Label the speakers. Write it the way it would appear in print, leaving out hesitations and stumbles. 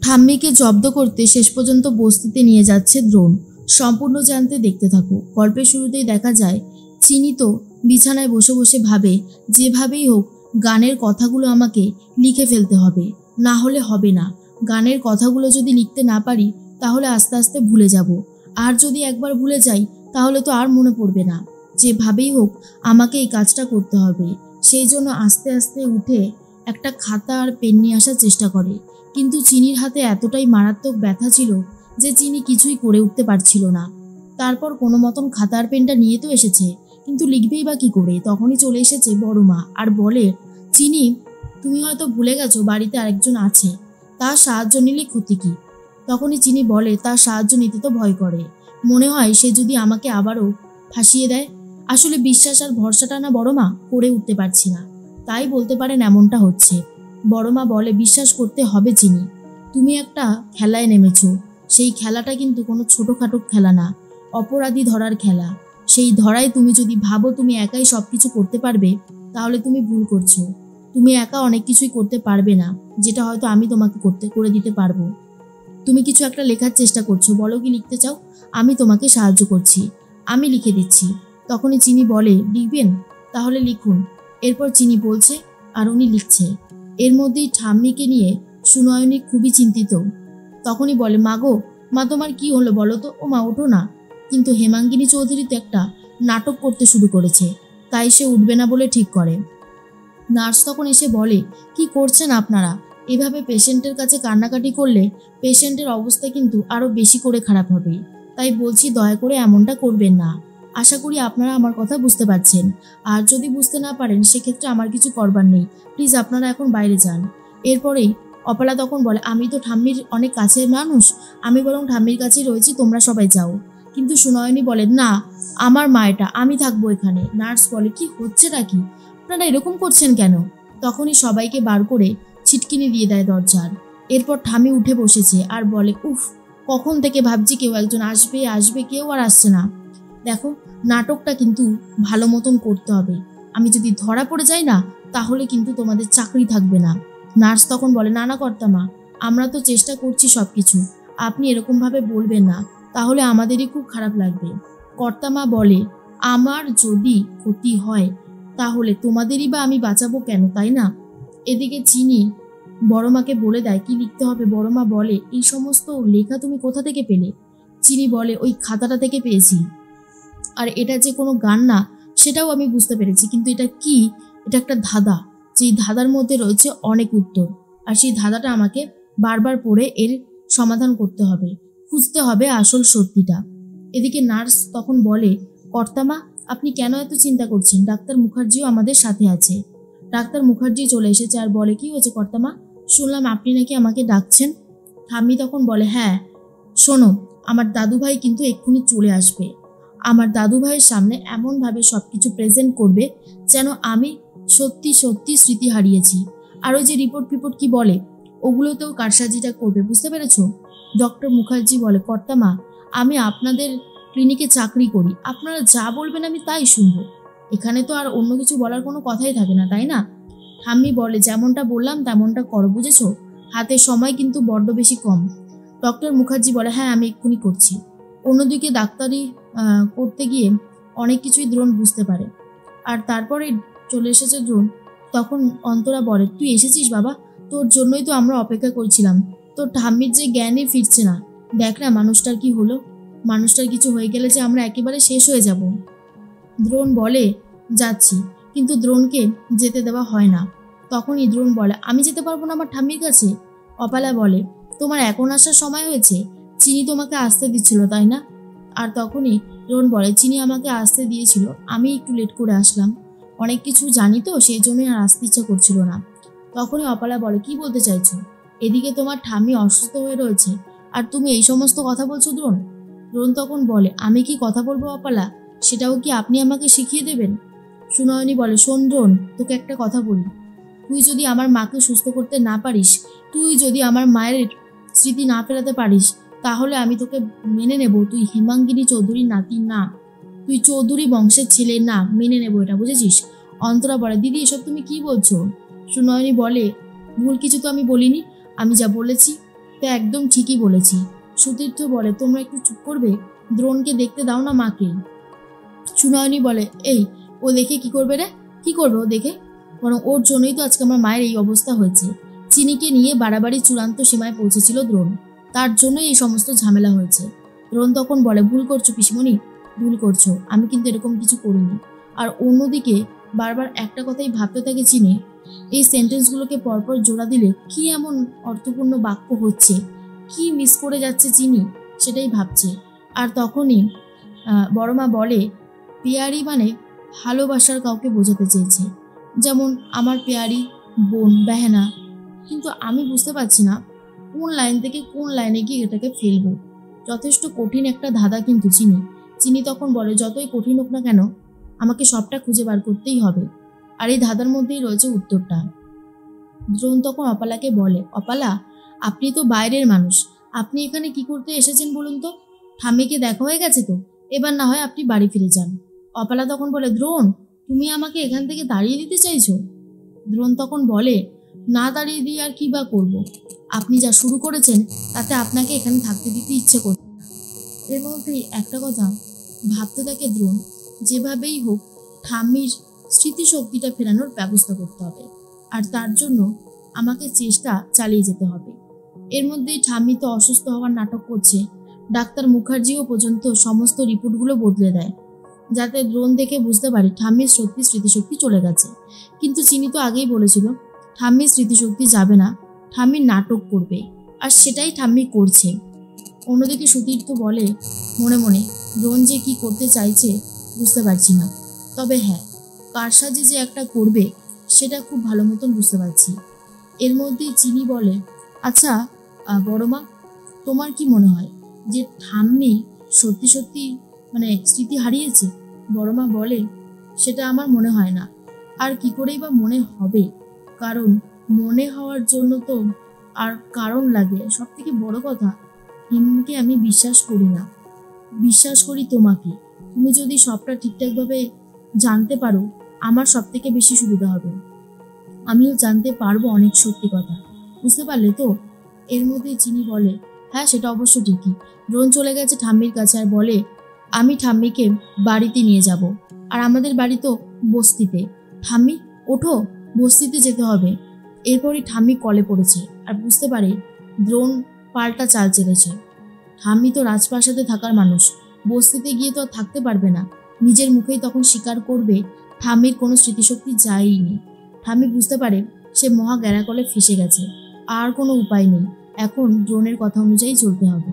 Speaker 1: ঠাম্মিকে জব্দ করতে শেষ পর্যন্ত বস্তিতে নিয়ে যাচ্ছে দ্রোণ। সম্পূর্ণ জানতে দেখতে থাকো। গল্পের শুরুতেই দেখা যায় চিনি তো বিছানায় বসে বসে ভাবে যেভাবেই হোক গানের কথাগুলো আমাকে লিখে ফেলতে হবে, না হলে হবে না। গানের কথাগুলো যদি লিখতে না পারি তাহলে আস্তে আস্তে ভুলে যাব, আর যদি একবার ভুলে যাই তাহলে তো আর মনে পড়বে না। যেভাবেই হোক আমাকে এই কাজটা করতে হবে। সেই জন্য আস্তে আস্তে উঠে একটা খাতা আর পেন নিয়ে আসার চেষ্টা করে, কিন্তু চিনির হাতে এতটাই মারাত্মক ব্যথা ছিল যে চিনি কিছুই করে উঠতে পারছিল না। তারপর কোনো মতন খাতা আর পেনটা নিয়ে তো এসেছে, কিন্তু লিখবেই বা কী করে? তখনই চলে এসেছে বড় মা আর বলে, চিনি তুমি হয়তো ভুলে গেছো বাড়িতে আরেকজন আছে, তার সাহায্য নিলে ক্ষতি কি? তখনই চিনি বলে, তার সাহায্য নিতে তো ভয় করে, মনে হয় সে যদি আমাকে আবারও ফাঁসিয়ে দেয়। আসলে বিশ্বাস আর ভরসাটা না বড় মা করে উঠতে পারছি না, তাই বলতে পারেন এমনটা হচ্ছে। বড় মা বলে, বিশ্বাস করতে হবে চিনি, তুমি একটা খেলায় নেমেছো। সেই খেলাটা কিন্তু কোনো ছোটোখাটো খেলা না, অপরাধী ধরার খেলা। সেই ধরায় তুমি যদি ভাবো তুমি একাই সব কিছু করতে পারবে তাহলে তুমি ভুল করছো। তুমি একা অনেক কিছুই করতে পারবে না, যেটা হয়তো আমি তোমাকে করে দিতে পারবো। তুমি কিছু একটা লেখার চেষ্টা করছো, বলো কি লিখতে চাও? আমি তোমাকে সাহায্য করছি, আমি লিখে দিচ্ছি। তখনই চিনি বলে, লিখবেন? তাহলে লিখুন। এরপর চিনি বলছে আর উনি লিখছে। এর মধ্যেই ঠাম্মিকে নিয়ে সুনয়নী খুবই চিন্তিত। তখনই বলে, মাগো মা তোমার কি হলো বলো তো? ও মা ওঠো না। কিন্তু হেমাঙ্গিনী চৌধুরী তো একটা নাটক করতে শুরু করেছে, তাই সে উঠবে না বলে ঠিক করে। নার্স তখন এসে বলে, কি করছেন আপনারা? এভাবে পেশেন্টের কাছে কান্নাকাটি করলে পেশেন্টের অবস্থা কিন্তু আরও বেশি করে খারাপ হবে, তাই বলছি দয়া করে এমনটা করবেন না। আশা করি আপনারা আমার কথা বুঝতে পারছেন, আর যদি বুঝতে না পারেন সেক্ষেত্রে আমার কিছু করবার নেই। প্লিজ আপনারা এখন বাইরে যান। এরপরেই অপলা তখন বলে, আমি তো ঠাম্মির অনেক কাছের মানুষ, আমি বরং ঠাম্মির কাছেই রয়েছি, তোমরা সবাই যাও। কিন্তু সুনয়নী বলে, না আমার মা এটা, আমি থাকবো এখানে। নার্স বলে, কি হচ্ছেটা কি? আপনারা এরকম করছেন কেন? তখনই সবাইকে বার করে ছিটকিনি দিয়ে দেয় দরজার। এরপর ঠাম্মি উঠে বসেছে আর বলে, উফ, কখন থেকে ভাবছি কেউ একজন আসবে আসবে, কেউ আর আসছে না। দেখো নাটকটা কিন্তু ভালো মতন করতে হবে, আমি যদি ধরা পড়ে যাই না তাহলে কিন্তু তোমাদের চাকরি থাকবে না। নার্স তখন বলে, না না কর্তামা, আমরা তো চেষ্টা করছি সব কিছু, আপনি এরকমভাবে বলবেন না, তাহলে আমাদেরই খুব খারাপ লাগবে। কর্তামা বলে, আমার যদি ক্ষতি হয় তাহলে তোমাদেরই বা আমি বাঁচাবো কেন, তাই না? এদিকে চিনি বড় মাকে বলে দেয় কি লিখতে হবে। বড় মা বলে, এই সমস্ত লেখা তুমি কোথা থেকে পেলে? চিনি বলে, ওই খাতাটা থেকে পেয়েছি। আর এটা যে কোনো গান না সেটাও আমি বুঝতে পেরেছি, কিন্তু এটা কি? এটা একটা ধাঁধা, যেই ধাঁধার মধ্যে রয়েছে অনেক উত্তর, আর সেই ধাঁধাটা আমাকে বারবার পড়ে এর সমাধান করতে হবে, খুঁজতে হবে আসল সত্যিটা। এদিকে নার্স তখন বলে, কর্তামা আপনি কেন এত চিন্তা করছেন? ডাক্তার মুখার্জিও আমাদের সাথে আছে। ডাক্তার মুখার্জি চলে এসেছে আর বলে, কি হয়েছে কর্তামা? শুনলাম আপনি নাকি আমাকে ডাকছেন। ঠাম্মি তখন বলে, হ্যাঁ শোনো, আমার দাদুভাই কিন্তু এক্ষুনি চলে আসবে। আমার দাদুভাইয়ের সামনে এমনভাবে সব কিছু প্রেজেন্ট করবে যেন আমি সত্যি সত্যি স্মৃতি হারিয়েছি। আর ওই যে রিপোর্ট কি বলে ওগুলোতেও কারসাজিটা করবে, বুঝতে পেরেছো? ডক্টর মুখার্জি বলে, কর্তামা আমি আপনাদের ক্লিনিকে চাকরি করি, আপনারা যা বলবেন আমি তাই শুনবো, এখানে তো আর অন্য কিছু বলার কোনো কথাই থাকে না, তাই না? ঠাম্মি বলে, যেমনটা বললাম তেমনটা করো, বুঝেছো? হাতে সময় কিন্তু বড্ড বেশি কম। ডক্টর মুখার্জি বলে, হ্যাঁ আমি এক্ষুনি করছি। অন্যদিকে ডাক্তারি করতে গিয়ে অনেক কিছুই দ্রোণ বুঝতে পারে। আর তারপরে চলে এসেছে দ্রোণ। তখন অন্তরা বলে, তুই এসেছিস বাবা, তোর জন্যই তো আমরা অপেক্ষা করছিলাম। তোর ঠাম্মির যে জ্ঞানই ফিরছে না, দেখ না মানুষটার কি হলো, মানুষটার কিছু হয়ে গেলে যে আমরা একেবারে শেষ হয়ে যাব। দ্রোণ বলে, যাচ্ছি, কিন্তু দ্রোণকে যেতে দেওয়া হয় না। তখনই দ্রোণ বলে, আমি যেতে পারবো না আমার ঠাম্মির কাছে? অপালা বলে, তোমার এখন আসার সময় হয়েছে, চিনি তোমাকে আসতে দিচ্ছিল তাই না? আর তখনই দ্রোণ বলে, চিনি আমাকে আসতে দিয়েছিল, আমি একটু লেট করে আসলাম, অনেক কিছু জানি তো সেই জন্যই আর আসতে ইচ্ছা করছিল না। তখনই অপালা বলে, কি বলতে চাইছো? এদিকে তোমার ঠাম্মি অসুস্থ হয়ে রয়েছে আর তুমি এই সমস্ত কথা বলছো দ্রোণ? দ্রোণ তখন বলে, আমি কি কথা বলবো অপালা, সেটাও কি আপনি আমাকে শিখিয়ে দেবেন? সুনয়নী বলে, শোন দ্রোণ, তোকে একটা কথা বলি, তুই যদি আমার মাকে সুস্থ করতে না পারিস, তুই যদি আমার মায়ের স্মৃতি না ফেরাতে পারিস, তাহলে আমি তোকে মেনে নেব তুই হেমাঙ্গিনী চৌধুরীর নাতি না, তুই চৌধুরী বংশের ছেলে না, মেনে নেব এটা, বুঝেছিস? অন্তরা বলে, দিদি এসব তুমি কি বলছো? সুনয়নী বলে, ভুল কিছু তো আমি বলিনি, আমি যা বলেছি তা একদম ঠিকই বলেছি। সুতীর্থ বলে, তোমরা একটু চুপ করবে? দ্রোণকে দেখতে দাও না মাকে। সুনয়নী বলে, এই ও দেখে কি করবে রে? কি করবে ও দেখে? বরং ওর জন্যই তো আজকে আমার মায়ের এই অবস্থা হয়েছে। চিনিকে নিয়ে বাড়াবাড়ি চূড়ান্ত সীমায় পৌঁছেছিল দ্রোণ, তার জন্যই এই সমস্ত ঝামেলা হয়েছে। দ্রোণ তখন বলে, ভুল করছো পিসিমণি, ভুল করছো, আমি কিন্তু এরকম কিছু করিনি। আর অন্যদিকে বারবার একটা কথাই ভাবতে থাকে চিনি, এই সেন্টেন্সগুলোকে পরপর জোড়া দিলে কি এমন অর্থপূর্ণ বাক্য হচ্ছে, কি মিস করে যাচ্ছে চিনি, সেটাই ভাবছে। আর তখনই বড়মা বলে, পেয়ারি মানে ভালোবাসার কাউকে বোঝাতে চেয়েছে, যেমন আমার পেয়ারি বোন বেহেনা। কিন্তু আমি বুঝতে পারছি না কোন লাইন থেকে কোন লাইনে গিয়ে এটাকে ফেলবো। যথেষ্ট কঠিন একটা ধাঁধা কিন্তু চিনি। চিনি তখন বলে, যতই কঠিন হোক না কেন আমাকে সবটা খুঁজে বার করতেই হবে, আর এই ধাঁধার মধ্যেই রয়েছে উত্তরটা। দ্রোণ তখন অপালাকে বলে, অপালা, আপনি তো বাইরের মানুষ, আপনি এখানে কি করতে এসেছেন বলুন তো? ঠাম্মিকে দেখা হয়ে গেছে তো, এবার না হয় আপনি বাড়ি ফিরে যান। অপালা তখন বলে, দ্রোণ, তুমি আমাকে এখান থেকে তাড়িয়ে দিতে চাইছো? দ্রোণ তখন বলে, না তাড়িয়ে দিয়ে আর কি বা করবো? আপনি যা শুরু করেছেন তাতে আপনাকে এখানে থাকতে দিতে ইচ্ছে করছে না। এর মধ্যেই একটা কথা ভাবতে থাকে দ্রোণ, যেভাবেই হোক ঠাম্মির স্মৃতিশক্তিটা ফেরানোর ব্যবস্থা করতে হবে, আর তার জন্য আমাকে চেষ্টা চালিয়ে যেতে হবে। এর মধ্যেই ঠাম্মি তো অসুস্থ হওয়ার নাটক করছে। ডাক্তার মুখার্জিও পর্যন্ত সমস্ত রিপোর্টগুলো বদলে দেয়, যাতে দ্রোণ দেখে বুঝতে পারে ঠাম্মির সত্যি স্মৃতিশক্তি চলে গেছে। কিন্তু চিনি তো আগেই বলেছিল ঠাম্মির স্মৃতিশক্তি যাবে না, ঠাম্মি নাটক করবে, আর সেটাই ঠাম্মি করছে। অন্যদিকে সুতীর্থ বলে মনে মনে, দ্রোণ যে কি করতে চাইছে বুঝতে পারছি না, তবে হ্যাঁ, কারসাজি যে একটা করবে সেটা খুব ভালো মতন বুঝতে পারছি। এর মধ্যেই চিনি বলে, আচ্ছা বড়মা, তোমার কি মনে হয় যে ঠাম্মি সত্যি সত্যি মানে স্মৃতি হারিয়েছে? বড়মা বলে, সেটা আমার মনে হয় না। আর কি করেই বা মনে হবে, কারণ মনে হওয়ার জন্য তো আর কারণ লাগে। সব থেকে বড় কথা, হিমকে আমি বিশ্বাস করি না, বিশ্বাস করি তোমাকে। তুমি যদি সবটা ঠিকঠাকভাবে জানতে পারো আমার সব থেকে বেশি সুবিধা হবে, আমিও জানতে পারবো অনেক সত্যি কথা, বুঝতে পারলে তো? এর মধ্যে চিনি বলে, হ্যাঁ সেটা অবশ্য ঠিকই। দ্রোণ চলে গেছে ঠাম্মির কাছে আর বলে, আমি ঠাম্মিকে বাড়িতে নিয়ে যাব, আর আমাদের বাড়ি তো বস্তিতে। ঠাম্মি ওঠো, বস্তিতে যেতে হবে। এরপরই ঠাম্মি কলে পড়েছে আর বুঝতে পারে দ্রোণ পাল্টা চাল চেলেছে। ঠাম্মি তো রাজপ্রাসাদে থাকার মানুষ, বস্তিতে গিয়ে তো আর থাকতে পারবে না। নিজের মুখেই তখন স্বীকার করবে ঠাম্মির কোনো স্মৃতিশক্তি যায়নি। ঠাম্মি বুঝতে পারে সে মহা গ্যারাকলে ফেসে গেছে, আর কোনো উপায় নেই, এখন দ্রোণের কথা অনুযায়ী চলতে হবে।